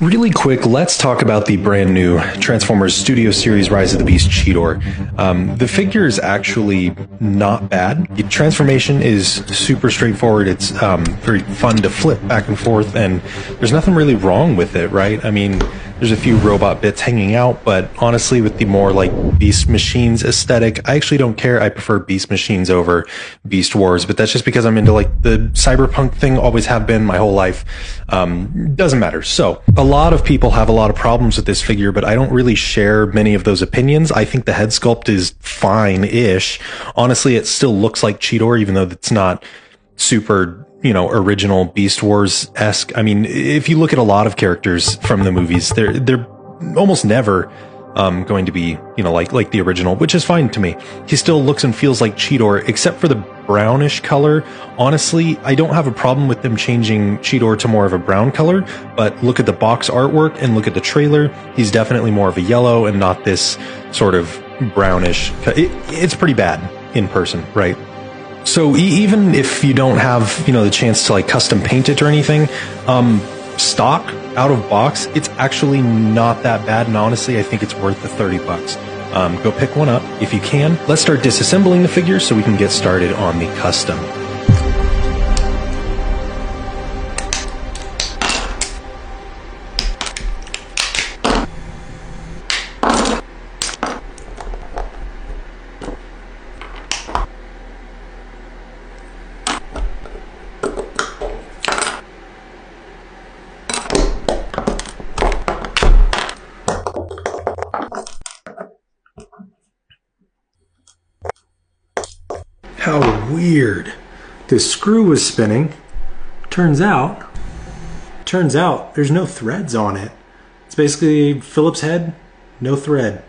Really quick, let's talk about the brand new Transformers Studio Series Rise of the Beast Cheetor. The figure is actually not bad. The transformation is super straightforward. It's very fun to flip back and forth, and there's nothing really wrong with it, right? I mean, there's a few robot bits hanging out, but honestly, with the more like Beast Machines aesthetic, I actually don't care. I prefer Beast Machines over Beast Wars, but that's just because I'm into like the cyberpunk thing, always have been my whole life. Doesn't matter. So, a lot of people have a lot of problems with this figure, but I don't really share many of those opinions. I think the head sculpt is fine-ish. Honestly, it still looks like Cheetor, even though it's not super, original Beast Wars-esque. I mean, if you look at a lot of characters from the movies, they're almost never going to be, like the original, which is fine to me. He still looks and feels like Cheetor, except for the brownish color. Honestly, I don't have a problem with them changing Cheetor to more of a brown color, but look at the box artwork and look at the trailer. He's definitely more of a yellow and not this sort of brownish. It's pretty bad in person, right? So even if you don't have, the chance to like custom paint it or anything, stock out of box, it's actually not that bad. And honestly, I think it's worth the $30. Go pick one up if you can. Let's start disassembling the figure so we can get started on the custom. How weird. This screw was spinning. Turns out there's no threads on it. It's basically Phillips head, no thread.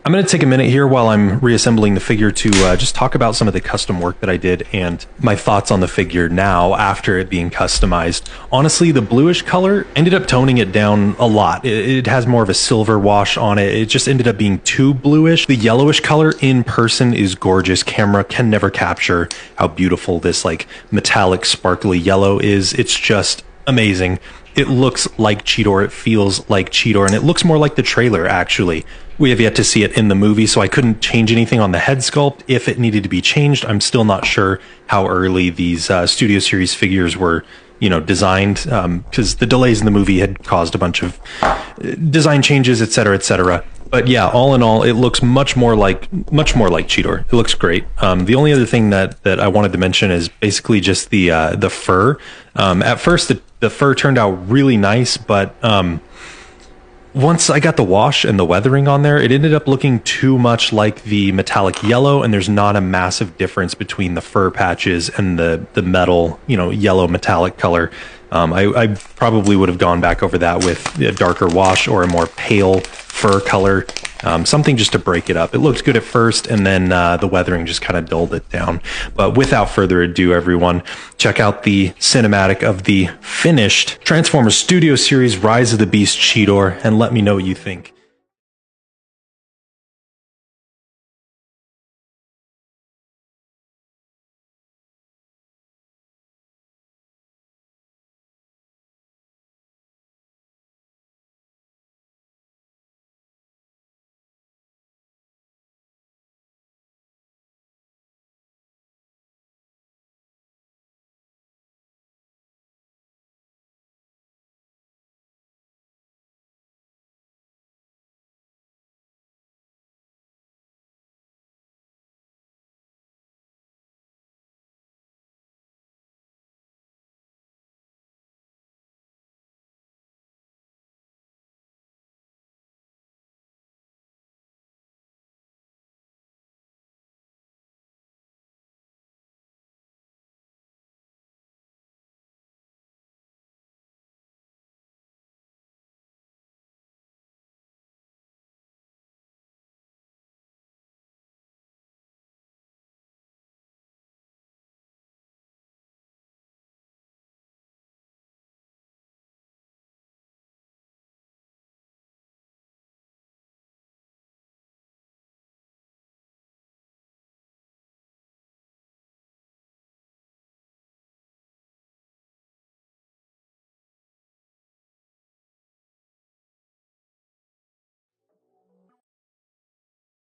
I'm going to take a minute here while I'm reassembling the figure to just talk about some of the custom work that I did and my thoughts on the figure now after it being customized. Honestly, the bluish color ended up toning it down a lot. It has more of a silver wash on it. It just ended up being too bluish. The yellowish color in person is gorgeous. Camera can never capture how beautiful this like metallic sparkly yellow is. It's just amazing. It looks like Cheetor, it feels like Cheetor, and it looks more like the trailer, actually. We have yet to see it in the movie, so I couldn't change anything on the head sculpt. If it needed to be changed, I'm still not sure how early these Studio Series figures were, designed, because the delays in the movie had caused a bunch of design changes, etc., etc. But yeah, all in all, it looks much more like Cheetor. It looks great. The only other thing that I wanted to mention is basically just the fur. At first, the fur turned out really nice, but once I got the wash and the weathering on there, it ended up looking too much like the metallic yellow, and there's not a massive difference between the fur patches and the metal, yellow metallic color. I probably would have gone back over that with a darker wash or a more pale fur color, something just to break it up. It looked good at first, and then the weathering just kind of dulled it down. But without further ado, everyone, check out the cinematic of the finished Transformers Studio Series Rise of the Beast Cheetor, and let me know what you think.